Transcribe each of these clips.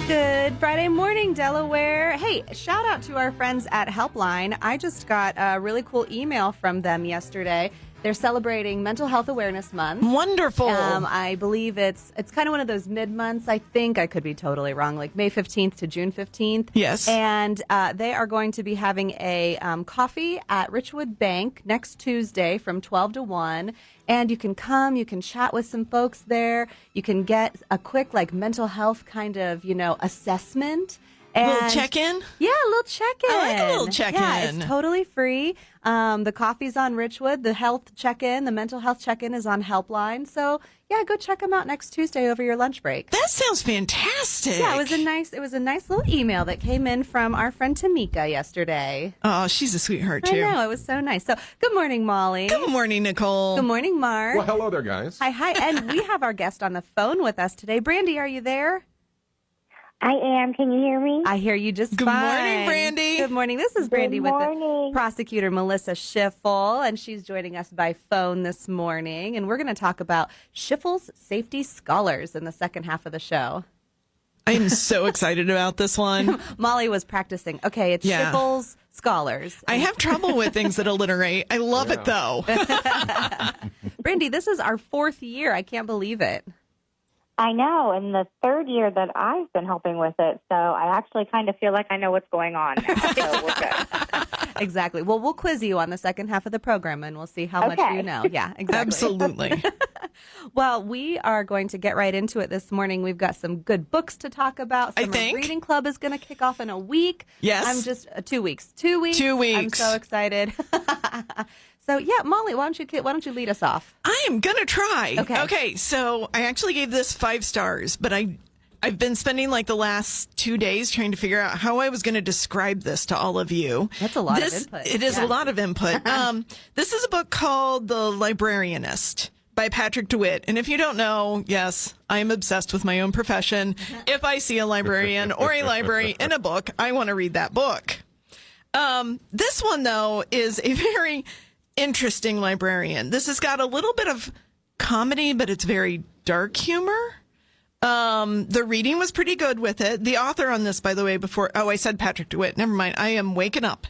Good Friday morning, Delaware. Hey, shout out to our friends at Helpline. I just got a really cool email from them yesterday. They're celebrating Mental Health Awareness Month. Wonderful. I believe it's kind of one of those mid-months, I think. I could be totally wrong, like May 15th to June 15th. Yes. And they are going to be having a coffee at Richwood Bank next Tuesday from 12 to 1. And you can come, you can chat with some folks there. You can get a quick, like, mental health kind of, assessment. A little check-in? Yeah, a little check-in. I like a little check-in. Yeah, it's totally free. The coffee's on Richwood. The health check-in, the mental health check-in is on Helpline. So, yeah, go check them out next Tuesday over your lunch break. That sounds fantastic. Yeah, it was a nice little email that came in from our friend Tamika yesterday. Oh, she's a sweetheart, too. I know, it was so nice. So, good morning, Molly. Good morning, Nicole. Good morning, Mark. Well, hello there, guys. Hi. And we have our guest on the phone with us today. Brandi, are you there? I am. Can you hear me? I hear you just Good fine. morning, Brandi. Good morning. This is Brandi with the morning. prosecutor Melissa Schiffel, and she's joining us by phone this morning. And we're going to talk about Schiffel's Safety Scholars in the second half of the show. I am so excited about this one. Molly was practicing. Okay, it's Yeah. Schiffel's Scholars. I have trouble with things that alliterate. I love it, though. Brandi, this is our fourth year. I can't believe it. I know, and the third year that I've been helping with it, so I actually kind of feel like I know what's going on now, so we're good. Exactly. Well, we'll quiz you on the second half of the program, and we'll see how much you know. Yeah, exactly. Absolutely. Well, we are going to get right into it this morning. We've got some good books to talk about. I Summer think. Reading Club is going to kick off in a week. Yes. I'm just 2 weeks. 2 weeks. 2 weeks. I'm so excited. So, yeah, Molly, why don't you lead us off? I am going to try. Okay. So I actually gave this 5 stars, but I've been spending like the last 2 days trying to figure out how I was going to describe this to all of you. That's a lot of input. It is a lot of input. This is a book called The Librarianist by Patrick DeWitt. And if you don't know, yes, I am obsessed with my own profession. If I see a librarian or a library in a book, I want to read that book. This one, though, is a very interesting librarian. This has got a little bit of comedy, but it's very dark humor. The reading was pretty good with it. The author on this, by the way, I said Patrick DeWitt. Never mind. I am waking up.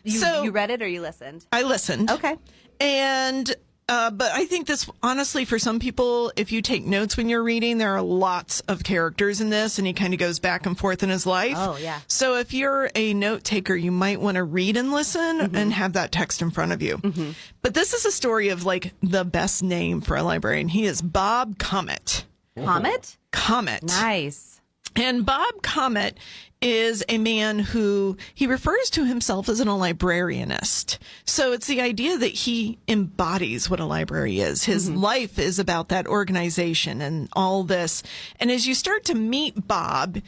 You read it or you listened? I listened. Okay. And, but I think this, honestly, for some people, if you take notes when you're reading, there are lots of characters in this, and he kind of goes back and forth in his life. Oh, yeah. So if you're a note taker, you might want to read and listen and have that text in front of you. Mm-hmm. But this is a story of, like, the best name for a librarian. He is Bob Comet. Comet? Comet. Nice. And Bob Comet is a man who he refers to himself as a librarianist. So it's the idea that he embodies what a library is. His life is about that organization and all this. And as you start to meet Bob,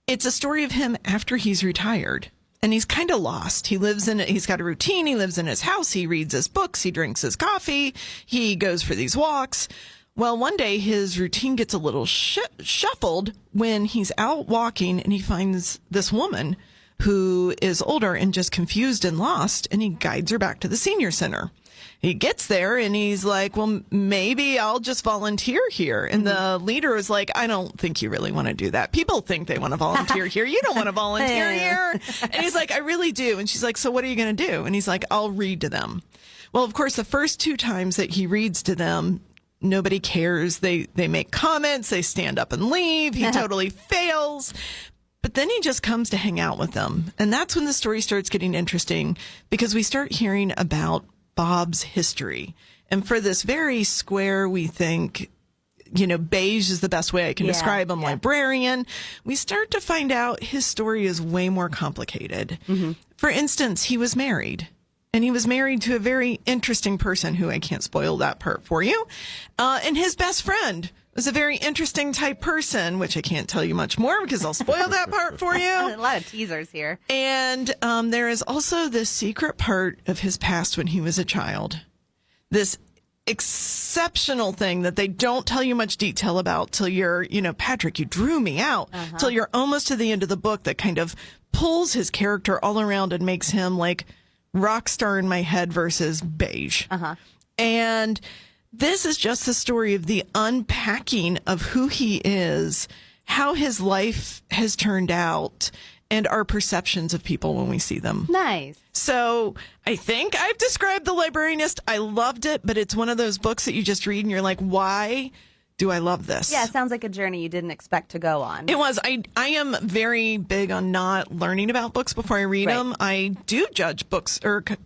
it's a story of him after he's retired. And he's kind of lost. He's got a routine. He lives in his house. He reads his books. He drinks his coffee. He goes for these walks. Well, one day his routine gets a little shuffled when he's out walking and he finds this woman who is older and just confused and lost, and he guides her back to the senior center. He gets there and he's like, well, maybe I'll just volunteer here. And the leader is like, I don't think you really want to do that. People think they want to volunteer here. You don't want to volunteer here. And he's like, I really do. And she's like, so what are you going to do? And he's like, I'll read to them. Well, of course, the first 2 times that he reads to them, nobody cares. They make comments. They stand up and leave. He totally fails. But then he just comes to hang out with them. And that's when the story starts getting interesting, because we start hearing about Bob's history. And for this very square, we think, beige is the best way I can describe him, librarian, we start to find out his story is way more complicated. Mm-hmm. For instance, he was married. And he was married to a very interesting person who I can't spoil that part for you. And his best friend was a very interesting type person, which I can't tell you much more because I'll spoil that part for you. A lot of teasers here. And there is also this secret part of his past when he was a child. This exceptional thing that they don't tell you much detail about till you're, Patrick, you drew me out, till you're almost to the end of the book, that kind of pulls his character all around and makes him like rock star in my head versus beige. And this is just the story of the unpacking of who he is how his life has turned out and our perceptions of people when we see them. Nice. So I think I've described The Librarianist. I loved it, but it's one of those books that you just read and you're like, why do I love this? Yeah, it sounds like a journey you didn't expect to go on. It was. I am very big on not learning about books before I read them. I do judge books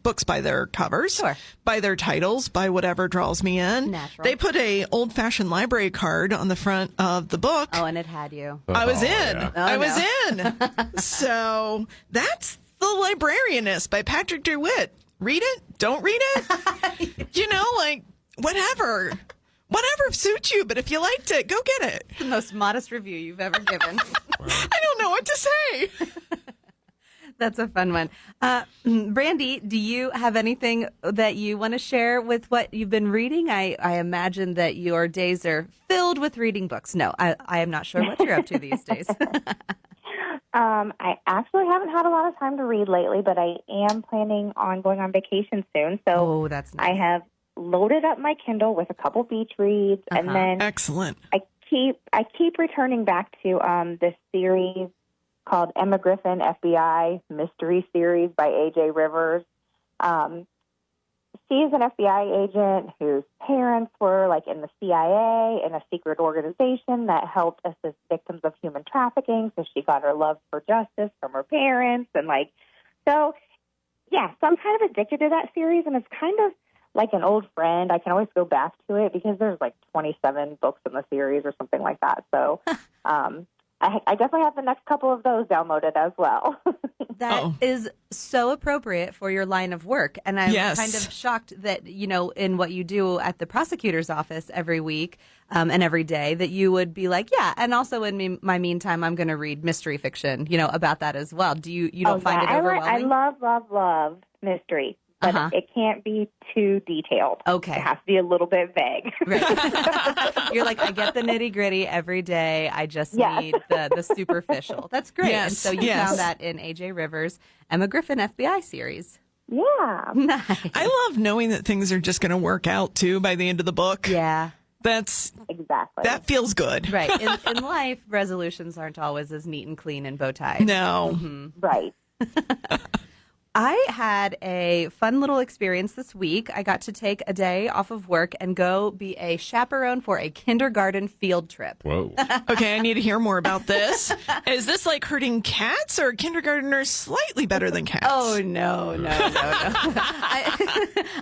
books by their covers, Sure. by their titles, by whatever draws me in. Natural. They put a old-fashioned library card on the front of the book. Oh, and it had you. I was in. yeah. Oh, I was in. So that's The Librarianist by Patrick DeWitt. Read it. Don't read it. Like, whatever. Whatever suits you, but if you liked it, go get it. The most modest review you've ever given. I don't know what to say. That's a fun one. Brandi, do you have anything that you want to share with what you've been reading? I imagine that your days are filled with reading books. No, I am not sure what you're up to these days. I actually haven't had a lot of time to read lately, but I am planning on going on vacation soon. So Oh, that's nice. I have loaded up my Kindle with a couple beach reads, and then Excellent. I keep returning back to this series called Emma Griffin FBI Mystery Series by A.J. Rivers. She's an FBI agent whose parents were like in the CIA in a secret organization that helped assist victims of human trafficking. So she got her love for justice from her parents, and so I'm kind of addicted to that series, and it's kind of like an old friend. I can always go back to it because there's like 27 books in the series or something like that. So I definitely have the next couple of those downloaded as well. That is so appropriate for your line of work. And I'm kind of shocked that, in what you do at the prosecutor's office every week and every day, that you would be like, yeah, and also in my meantime, I'm going to read mystery fiction, about that as well. Do you don't find it overwhelming? I love mystery. But it can't be too detailed. Okay. It has to be a little bit vague. Right. You're like, I get the nitty gritty every day. I just need the superficial. That's great. Yes, and so you found that in A.J. Rivers' Emma Griffin FBI series. Yeah. Nice. I love knowing that things are just going to work out, too, by the end of the book. Yeah. Exactly. That feels good. Right. In life, resolutions aren't always as neat and clean and bow tied. No. Mm-hmm. Right. I had a fun little experience this week. I got to take a day off of work and go be a chaperone for a kindergarten field trip. Whoa. Okay, I need to hear more about this. Is this like herding cats, or kindergartners slightly better than cats? Oh, no.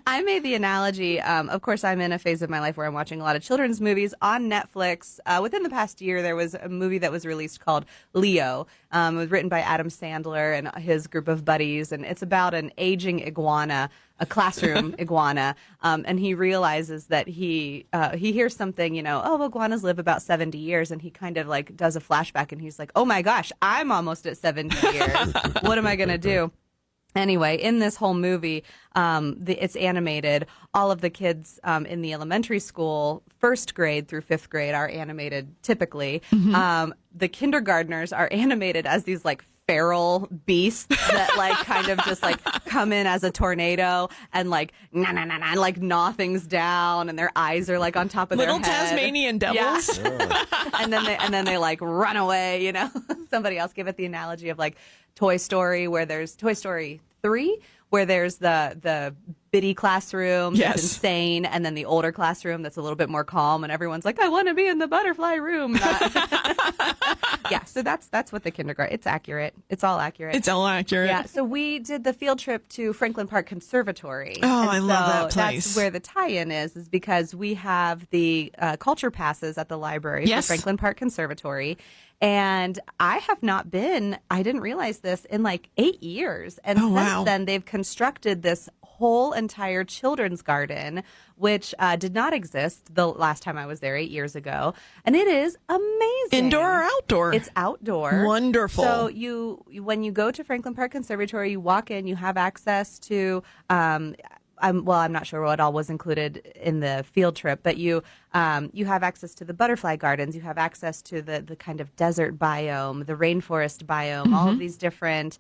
I made the analogy. Of course, I'm in a phase of my life where I'm watching a lot of children's movies on Netflix. Within the past year, there was a movie that was released called Leo. It was written by Adam Sandler and his group of buddies, and it's about an aging iguana, a classroom iguana, and he realizes that he hears something, iguanas live about 70 years, and he kind of like does a flashback, and he's like, oh my gosh, I'm almost at 70 years. What am I going to do? Anyway, in this whole movie, it's animated. All of the kids in the elementary school, first grade through fifth grade, are animated typically. Mm-hmm. The kindergartners are animated as these like feral beasts that like kind of just like come in as a tornado and like like gnaw things down, and their eyes are like on top of Little their head. Tasmanian devils. Yeah. and then they like run away. Somebody else gave it the analogy of like Toy Story, where there's Toy Story 3, where there's the bitty classroom that's insane, and then the older classroom that's a little bit more calm, and everyone's like, I want to be in the butterfly room. Yeah, so that's what the kindergarten. It's accurate. It's all accurate. It's all accurate. Yeah, so we did the field trip to Franklin Park Conservatory. Oh, I love that place. That's where the tie-in is because we have the culture passes at the library for Franklin Park Conservatory. And I have not been, I didn't realize this, in like 8 years. And since then, they've constructed this whole entire children's garden, which did not exist the last time I was there 8 years ago. And it is amazing. Indoor or outdoor? It's outdoor. Wonderful. So when you go to Franklin Park Conservatory, you walk in, you have access to I'm not sure what all was included in the field trip, but you You have access to the butterfly gardens. You have access to the kind of desert biome, the rainforest biome, all of these different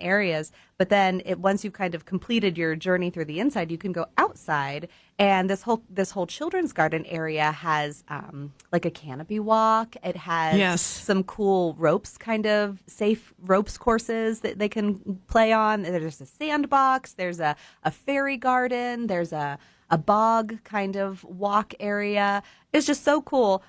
areas. But then once you've kind of completed your journey through the inside, you can go outside. And this whole children's garden area has like a canopy walk. It has some cool kind of safe ropes courses that they can play on. There's a sandbox. There's a fairy garden. There's a bog kind of walk area. It's just so cool.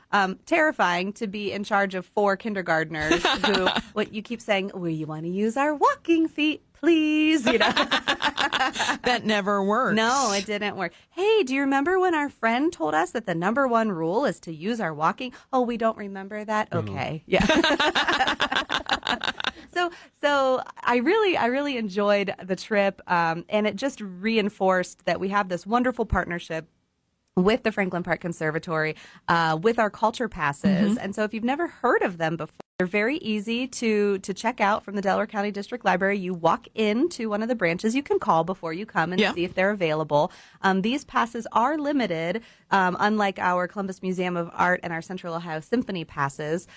Terrifying to be in charge of 4 kindergartners who, what you keep saying, you want to use our walking feet, please? You know, that never works. No, it didn't work. Hey, do you remember when our friend told us that the number 1 rule is to use our walking? Oh, we don't remember that. Okay, yeah. So I really enjoyed the trip, and it just reinforced that we have this wonderful partnership with the Franklin Park Conservatory, with our culture passes. And so if you've never heard of them before, they're very easy to check out from the Delaware County District Library. You walk into one of the branches. You can call before you come and see if they're available. These passes are limited, unlike our Columbus Museum of Art and our Central Ohio Symphony passes.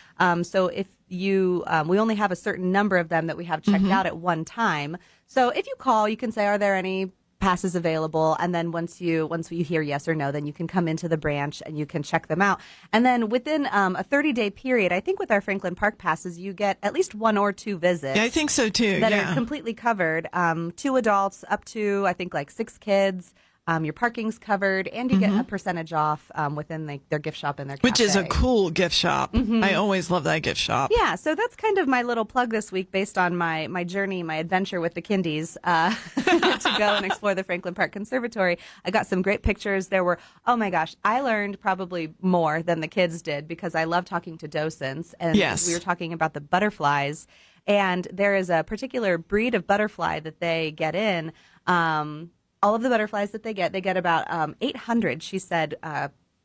So if you, we only have a certain number of them that we have checked out at one time. So if you call, you can say, are there any passes available? And then once you hear yes or no, then you can come into the branch and you can check them out. And then within a 30-day period, I think with our Franklin Park passes, you get at least 1 or 2 visits. Yeah, I think so too. That are completely covered. 2 adults up to, I think, like 6 kids. Your parking's covered, and you get a percentage off within their gift shop and their cafe. Which is a cool gift shop. I always love that gift shop. Yeah, so that's kind of my little plug this week based on my journey, my adventure with the kindies to go and explore the Franklin Park Conservatory. I got some great pictures. There were, oh my gosh, I learned probably more than the kids did because I love talking to docents. And we were talking about the butterflies. And there is a particular breed of butterfly that they get in. All of the butterflies that they get about 800, she said,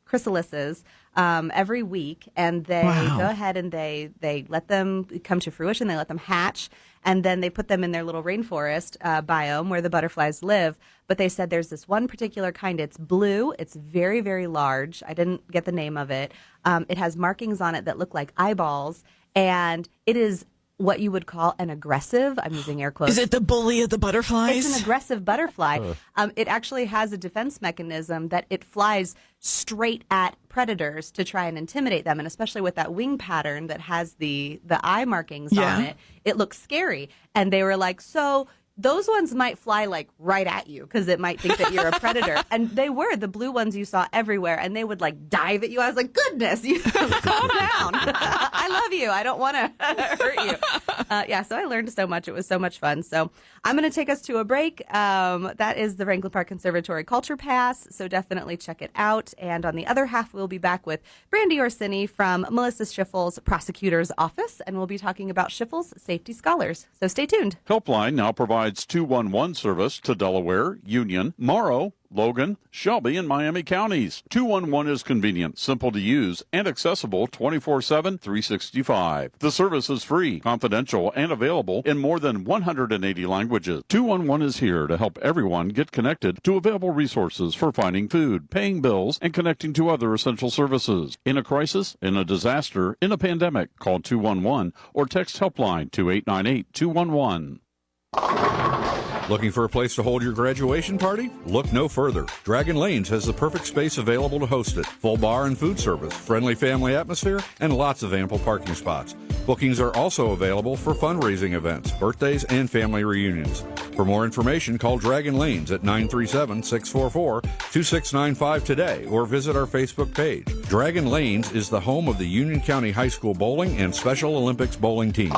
chrysalises every week, and they go ahead and they let them come to fruition. They let them hatch, and then they put them in their little rainforest biome where the butterflies live. But they said there's this one particular kind. It's blue. It's very, very large. I didn't get the name of it. It has markings on it that look like eyeballs, and it is what you would call an aggressive, I'm using air quotes. Is it the bully of the butterflies? It's an aggressive butterfly. It actually has a defense mechanism that it flies straight at predators to try and intimidate them. And especially with that wing pattern that has the eye markings on it, it looks scary. And they were like, so those ones might fly like right at you because it might think that you're a predator. And they were the blue ones you saw everywhere, and they would like dive at you. I was like, goodness, you calm down. I love you. I don't want to hurt you. So I learned so much. It was so much fun. So I'm going to take us to a break. That is the Franklin Park Conservatory Culture Pass. So definitely check it out. And on the other half, we'll be back with Brandi Orsini from Melissa Schiffel's prosecutor's office, and we'll be talking about Schiffel's safety scholars. So stay tuned. Helpline now provides 211 service to Delaware, Union, Morrow, Logan, Shelby, and Miami counties. 211 is convenient, simple to use, and accessible 24/7, 365. The service is free, confidential, and available in more than 180 languages. 211 is here to help everyone get connected to available resources for finding food, paying bills, and connecting to other essential services. In a crisis, in a disaster, in a pandemic, call 211 or text Helpline to 898-211. Looking for a place to hold your graduation party? Look no further. Dragon Lanes has the perfect space available to host it. Full bar and food service, friendly family atmosphere, and lots of ample parking spots. Bookings are also available for fundraising events, birthdays, and family reunions. For more information, call Dragon Lanes at 937-644-2695 today or visit our Facebook page. Dragon Lanes is the home of the Union County High School bowling and Special Olympics bowling teams.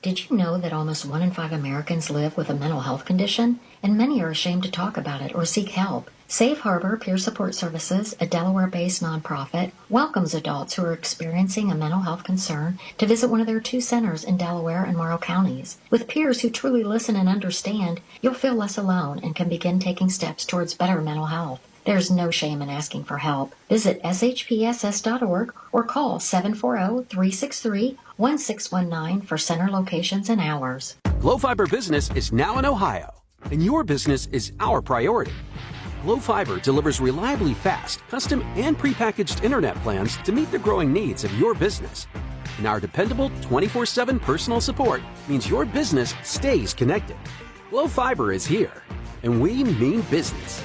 Did you know that almost 1 in 5 Americans live with a mental health condition? And many are ashamed to talk about it or seek help. Safe Harbor Peer Support Services, a Delaware-based nonprofit, welcomes adults who are experiencing a mental health concern to visit one of their 2 centers in Delaware and Morrow counties. With peers who truly listen and understand, you'll feel less alone and can begin taking steps towards better mental health. There's no shame in asking for help. Visit shpss.org or call 740-363-1619 for center locations and hours. Glow Fiber Business is now in Ohio, and your business is our priority. Glo Fiber delivers reliably fast, custom, and prepackaged internet plans to meet the growing needs of your business. And our dependable 24/7 personal support means your business stays connected. Glo Fiber is here, and we mean business.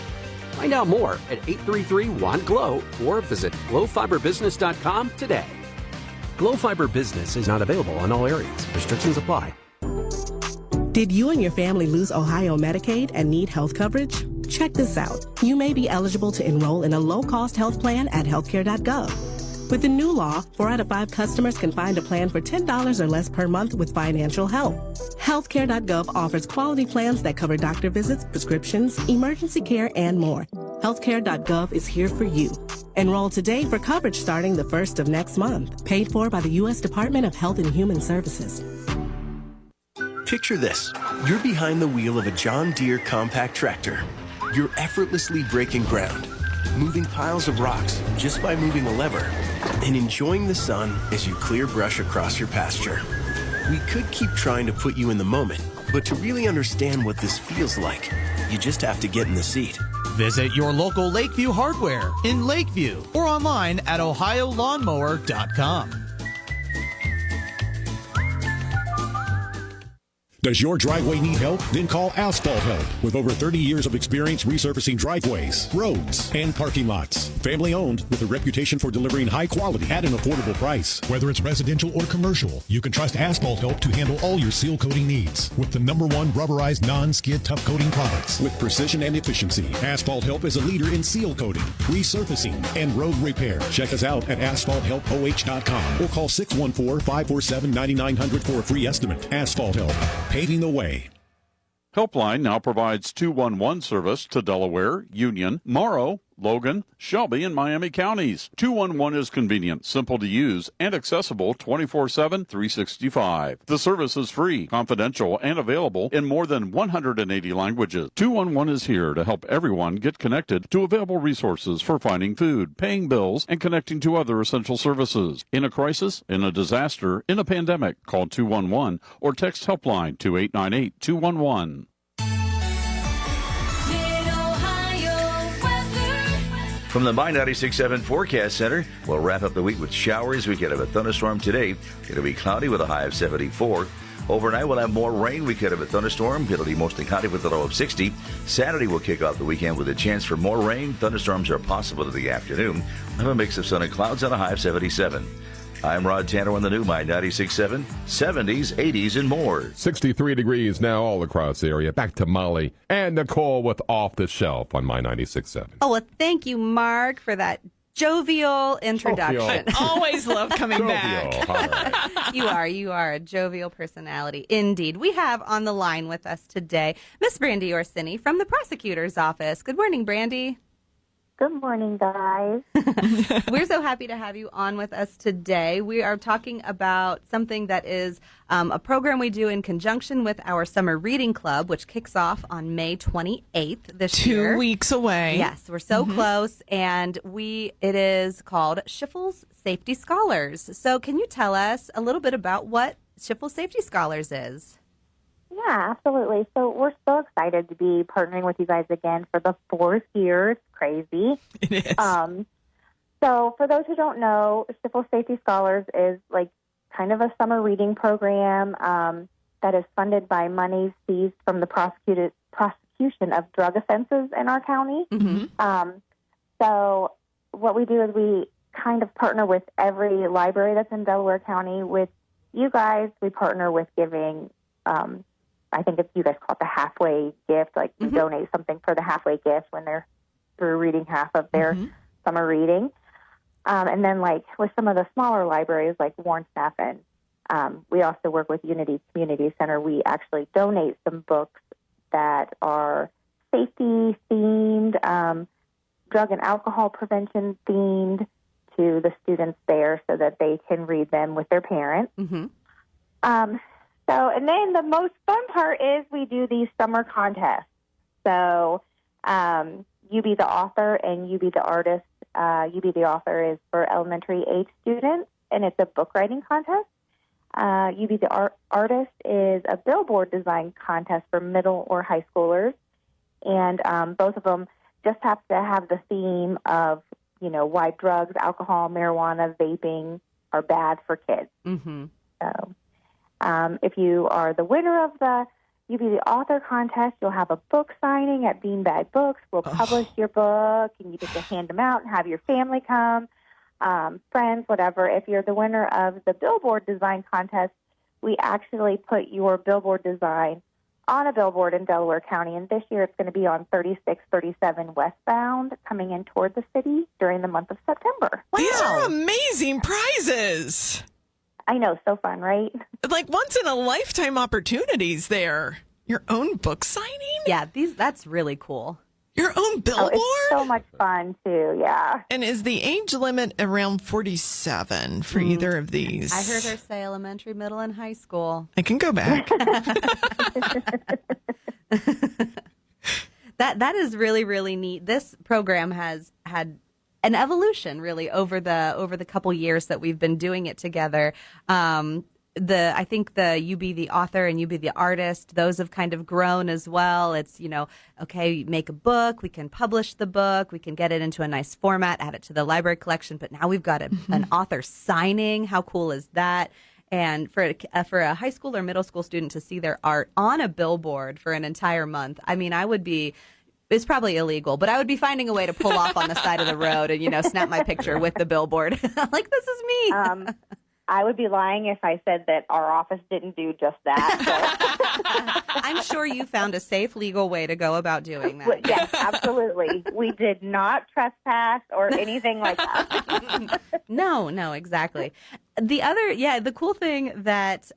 Find out more at 833-WANT-GLOW or visit glowfiberbusiness.com today. Glo Fiber Business is not available in all areas. Restrictions apply. Did you and your family lose Ohio Medicaid and need health coverage? Check this out. You may be eligible to enroll in a low-cost health plan at healthcare.gov. With the new law, 4 out of 5 customers can find a plan for $10 or less per month with financial help. Healthcare.gov offers quality plans that cover doctor visits, prescriptions, emergency care, and more. Healthcare.gov is here for you. Enroll today for coverage starting the 1st of next month. Paid for by the U.S. Department of Health and Human Services. Picture this. You're behind the wheel of a John Deere compact tractor. You're effortlessly breaking ground, moving piles of rocks just by moving a lever, and enjoying the sun as you clear brush across your pasture. We could keep trying to put you in the moment, but to really understand what this feels like, you just have to get in the seat. Visit your local Lakeview Hardware in Lakeview or online at ohiolawnmower.com. Does your driveway need help? Then call Asphalt Help. With over 30 years of experience resurfacing driveways, roads, and parking lots. Family owned with a reputation for delivering high quality at an affordable price. Whether it's residential or commercial, you can trust Asphalt Help to handle all your seal coating needs. With the #1 rubberized non-skid tough coating products. With precision and efficiency, Asphalt Help is a leader in seal coating, resurfacing, and road repair. Check us out at asphalthelpoh.com or call 614-547-9900 for a free estimate. Asphalt Help. Paving the way. Helpline now provides 211 service to Delaware, Union, Morrow, Logan, Shelby, and Miami counties. 211 is convenient, simple to use, and accessible 24/7, 365. The service is free, confidential, and available in more than 180 languages. 211 is here to help everyone get connected to available resources for finding food, paying bills, and connecting to other essential services. In a crisis, in a disaster, in a pandemic, call 211 or text Helpline to 898-211. From the My 96.7 Forecast Center, we'll wrap up the week with showers. We could have a thunderstorm today. It'll be cloudy with a high of 74. Overnight, we'll have more rain. We could have a thunderstorm. It'll be mostly cloudy with a low of 60. Saturday, we'll kick off the weekend with a chance for more rain. Thunderstorms are possible in the afternoon. We'll have a mix of sun and clouds and a high of 77. I'm Rod Tanner on the new My 96.7, 70s, 80s, and more. 63 degrees now all across the area. Back to Molly and Nicole with Off the Shelf on My 96.7. Oh, well, thank you, Mark, for that jovial introduction. I always love coming back. Right. You are a jovial personality. Indeed. We have on the line with us today Miss Brandi Orsini from the prosecutor's office. Good morning, Brandi. Good morning, guys. We're so happy to have you on with us today. We are talking about something that is a program we do in conjunction with our Summer Reading Club, which kicks off on May 28th this year. 2 weeks away. Yes, we're so close, and it is called Schiffel's Safety Scholars. So can you tell us a little bit about what Schiffel Safety Scholars is? Yeah, absolutely. So we're so excited to be partnering with you guys again for the 4th year. It's crazy. It is. So for those who don't know, Schiffel Safety Scholars is like kind of a summer reading program that is funded by monies seized from the prosecution of drug offenses in our county. Mm-hmm. So what we do is we kind of partner with every library that's in Delaware County. With you guys, we partner with giving I think you guys call it the halfway gift. Like we donate something for the halfway gift when they're through reading half of their summer reading. And then like with some of the smaller libraries like Warren Staffen, we also work with Unity Community Center. We actually donate some books that are safety themed, drug and alcohol prevention themed to the students there so that they can read them with their parents. And then the most fun part is we do these summer contests. So You Be the Author and You Be the Artist. You Be the Author is for elementary age students, and it's a book writing contest. You Be the Artist is a billboard design contest for middle or high schoolers. And both of them just have to have the theme of, why drugs, alcohol, marijuana, vaping are bad for kids. Mm-hmm. So if you are the winner of the You Be the Author contest, you'll have a book signing at Beanbag Books. We'll publish your book, and you get to hand them out and have your family come, friends, whatever. If you're the winner of the billboard design contest, we actually put your billboard design on a billboard in Delaware County, and this year it's going to be on 3637 westbound, coming in toward the city during the month of September. Wow. These are amazing prizes. I know, so fun, right? Like once-in-a-lifetime opportunities there. Your own book signing? Yeah, that's really cool. Your own billboard? Oh, it's so much fun, too, yeah. And is the age limit around 47 for either of these? I heard her say elementary, middle, and high school. I can go back. That is really, really neat. This program has had an evolution, really, over the couple years that we've been doing it together. I think the You Be the Author and You Be the Artist, those have kind of grown as well. It's, okay, make a book, we can publish the book, we can get it into a nice format, add it to the library collection, but now we've got an author signing. How cool is that? And for a high school or middle school student to see their art on a billboard for an entire month, I mean, it's probably illegal, but I would be finding a way to pull off on the side of the road and, snap my picture with the billboard. Like, this is me. I would be lying if I said that our office didn't do just that. So. I'm sure you found a safe, legal way to go about doing that. Yes, absolutely. We did not trespass or anything like that. No, exactly. The cool thing that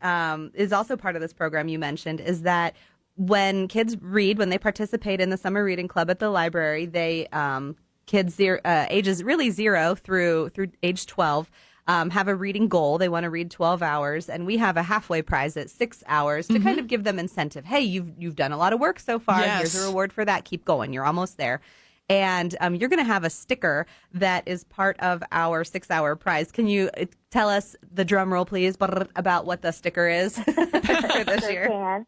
is also part of this program you mentioned is that when kids read, when they participate in the summer reading club at the library, they kids ages really 0 through age 12 have a reading goal. They want to read 12 hours, and we have a halfway prize at 6 hours to kind of give them incentive. Hey, you've done a lot of work so far. Yes. Here's a reward for that. Keep going. You're almost there. And you're going to have a sticker that is part of our 6-hour prize. Can you tell us, the drum roll, please, about what the sticker is for this year? Can.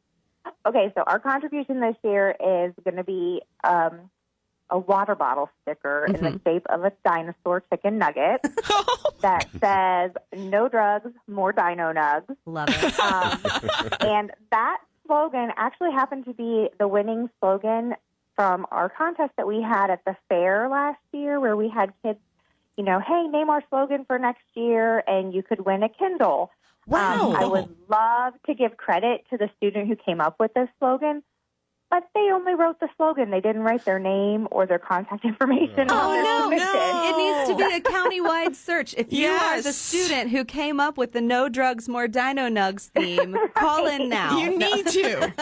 Okay, so our contribution this year is going to be a water bottle sticker in the shape of a dinosaur chicken nugget that says, "No drugs, more dino nugs." Love it. And that slogan actually happened to be the winning slogan from our contest that we had at the fair last year, where we had kids, hey, name our slogan for next year, and you could win a Kindle. Wow. I would love to give credit to the student who came up with this slogan, but they only wrote the slogan. They didn't write their name or their contact information on their submission. It needs to be a county-wide search. If you are the student who came up with the No Drugs, More Dino Nugs theme, call in now. You need to.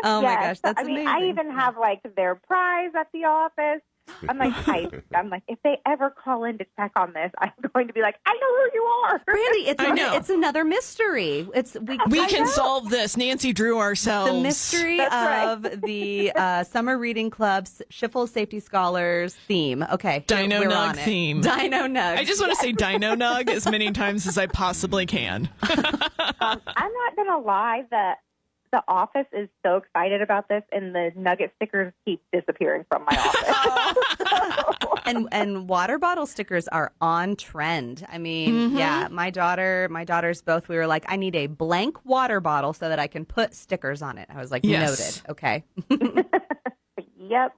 Oh, my gosh, that's amazing. amazing. I even have, their prize at the office. I'm like, if they ever call in to check on this, I'm going to be like, I know who you are. Brandi, it's another mystery. We can solve this. Nancy Drew ourselves. The mystery of the Summer Reading Club's Schiffel Safety Scholars theme. Okay. Dino Nug theme. Dino Nug. I just want to say Dino Nug as many times as I possibly can. I'm not going to lie, the office is so excited about this, and the nugget stickers keep disappearing from my office. And water bottle stickers are on trend. I mean, yeah, my daughters both, we were like, I need a blank water bottle so that I can put stickers on it. I was like, noted. Okay. Yep.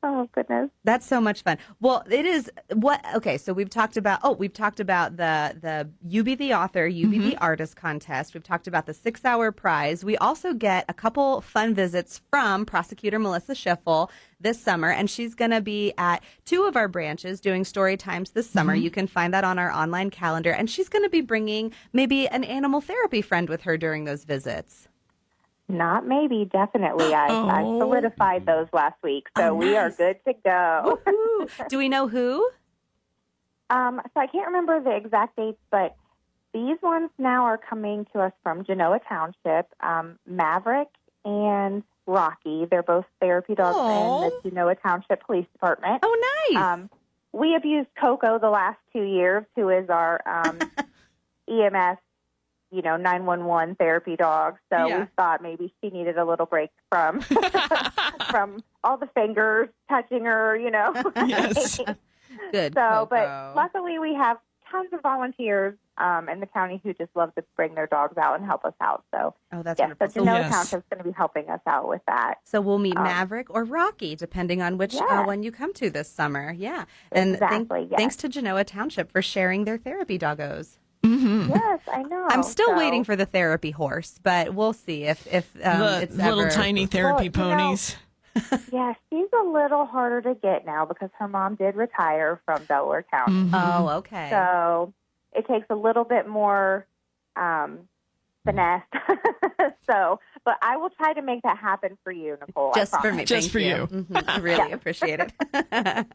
Oh, goodness. That's so much fun. Well, it is so we've talked about the You Be the Author, You Be the Artist contest. We've talked about the 6-hour prize. We also get a couple fun visits from prosecutor Melissa Schiffel this summer, and she's going to be at 2 of our branches doing story times this summer. You can find that on our online calendar, and she's going to be bringing maybe an animal therapy friend with her during those visits. Not maybe, definitely. I solidified those last week, so we are good to go. Do we know who? So I can't remember the exact dates, but these ones now are coming to us from Genoa Township. Maverick and Rocky, they're both therapy dogs in the Genoa Township Police Department. Oh, nice. We abused Coco the last 2 years, who is our EMS 911 therapy dog. So we thought maybe she needed a little break from from all the fingers touching her, Yes. Good. So, Coco. but luckily we have tons of volunteers in the county who just love to bring their dogs out and help us out. So, that's yes, wonderful. so Genoa Township's going to be helping us out with that. So we'll meet Maverick or Rocky, depending on which one you come to this summer. Yeah. And Exactly, yes. thanks to Genoa Township for sharing their therapy doggos. Yes, I know. I'm still waiting for the therapy horse, but we'll see if The it's little ever... tiny therapy ponies. Yeah, she's a little harder to get now because her mom did retire from Delaware County. Oh, okay. So it takes a little bit more finesse. But I will try to make that happen for you, Nicole. Just for me. Just Thank for you. Mhm. I really appreciate it.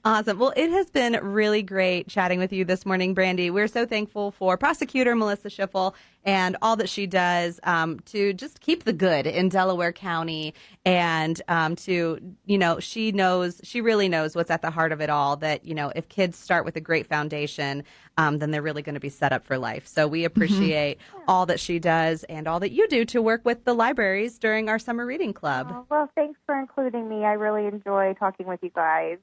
Awesome. Well, it has been really great chatting with you this morning, Brandi. We're so thankful for Prosecutor Melissa Schiffel and all that she does to just keep the good in Delaware County and she really knows what's at the heart of it all, that, if kids start with a great foundation, then they're really going to be set up for life. So we appreciate all that she does and all that you do to work with the libraries during our summer reading club. Oh, well, thanks for including me. I really enjoy talking with you guys.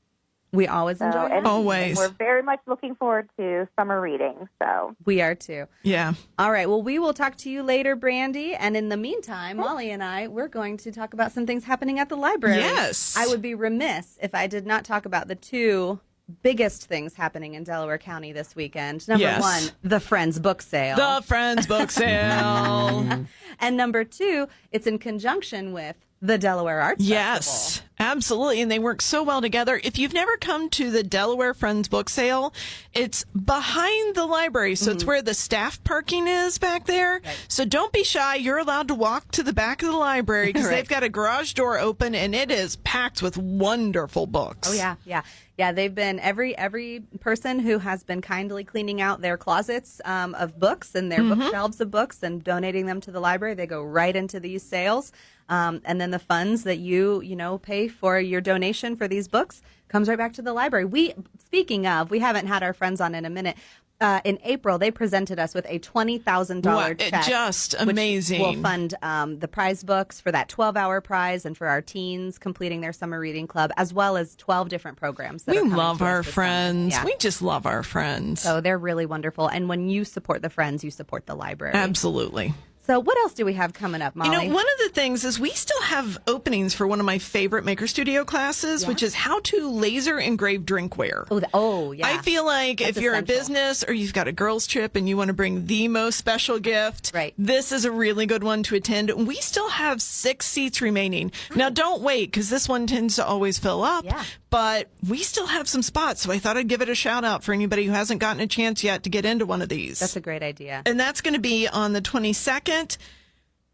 We always enjoy it. And Always. we're very much looking forward to summer reading. So We are too. Yeah. All right. Well, we will talk to you later, Brandi. And in the meantime, Molly and I, we're going to talk about some things happening at the library. Yes. I would be remiss if I did not talk about the two biggest things happening in Delaware County this weekend. Number one, the Friends book sale. The Friends book sale. And number two, it's in conjunction with the Delaware Arts Yes, Festival. absolutely. And they work so well together. If you've never come to the Delaware Friends book sale, it's behind the library. So it's where the staff parking is back there. Right. So don't be shy. You're allowed to walk to the back of the library because Right. they've got a garage door open and it is packed with wonderful books. Oh, yeah, yeah. Yeah, they've been every person who has been kindly cleaning out their closets of books and their bookshelves of books and donating them to the library. They go right into these sales. And then the funds that you pay for your donation for these books comes right back to the library. Speaking of, we haven't had our friends on in a minute. In April, they presented us with a $20,000 check. Just amazing. Which will fund the prize books for that 12-hour prize and for our teens completing their summer reading club, as well as 12 different programs. We love our friends. Yeah. We just love our friends. So they're really wonderful. And when you support the friends, you support the library. Absolutely. So what else do we have coming up, Molly? One of the things is we still have openings for one of my favorite Maker Studio classes, which is how to laser engrave drinkware. Oh, yeah. I feel like That's if you're essential. a business or you've got a girls' trip and you want to bring the most special gift, this is a really good one to attend. We still have 6 seats remaining. Now, don't wait because this one tends to always fill up. Yeah. But we still have some spots, so I thought I'd give it a shout out for anybody who hasn't gotten a chance yet to get into one of these. That's a great idea. And that's going to be on the 22nd,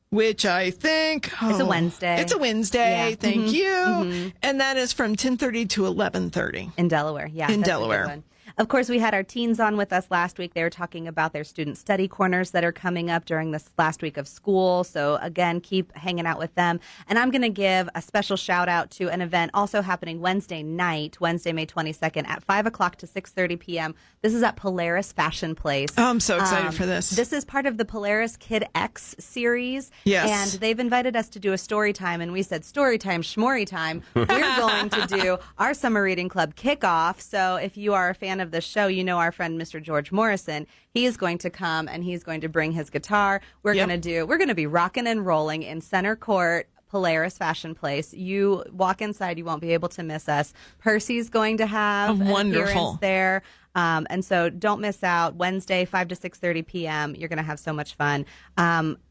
which I think... It's a Wednesday. It's a Wednesday. Yeah. Thank you. And that is from 10:30 to 11:30. In Delaware, yeah. In that's a good Delaware. one. Of course, we had our teens on with us last week. They were talking about their student study corners that are coming up during this last week of school. So, again, keep hanging out with them. And I'm going to give a special shout out to an event also happening Wednesday night, Wednesday, May 22nd at 5 o'clock to 6:30 p.m. This is at Polaris Fashion Place. Oh, I'm so excited for this. This is part of the Polaris Kid X series. Yes. And they've invited us to do a story time. And we said, story time, schmory time. We're going to do our summer reading club kickoff. So if you are a fan of the show, you know our friend Mr. George Morrison. He is going to come and he's going to bring his guitar. We're going to be rocking and rolling in Center Court, Polaris Fashion Place. You walk inside, you won't be able to miss us. Percy's going to have an appearance there. And so don't miss out. Wednesday, 5 to 6:30 p.m. You're going to have so much fun.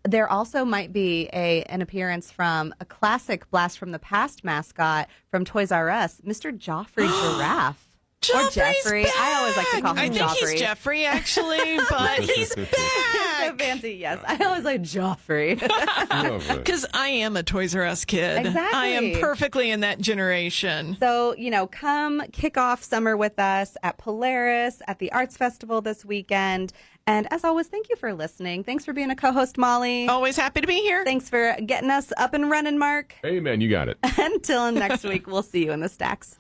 There also might be an appearance from a classic Blast from the Past mascot from Toys R Us, Mr. Joffrey Giraffe. Or Jeffrey. Back. I always like to call him Joffrey. I think he's Jeffrey, actually, but he's back. So fancy, yes. I always like Joffrey. Because I am a Toys R Us kid. Exactly. I am perfectly in that generation. So, come kick off summer with us at Polaris, at the Arts Festival this weekend. And as always, thank you for listening. Thanks for being a co-host, Molly. Always happy to be here. Thanks for getting us up and running, Mark. Amen. You got it. Until next week, we'll see you in the stacks.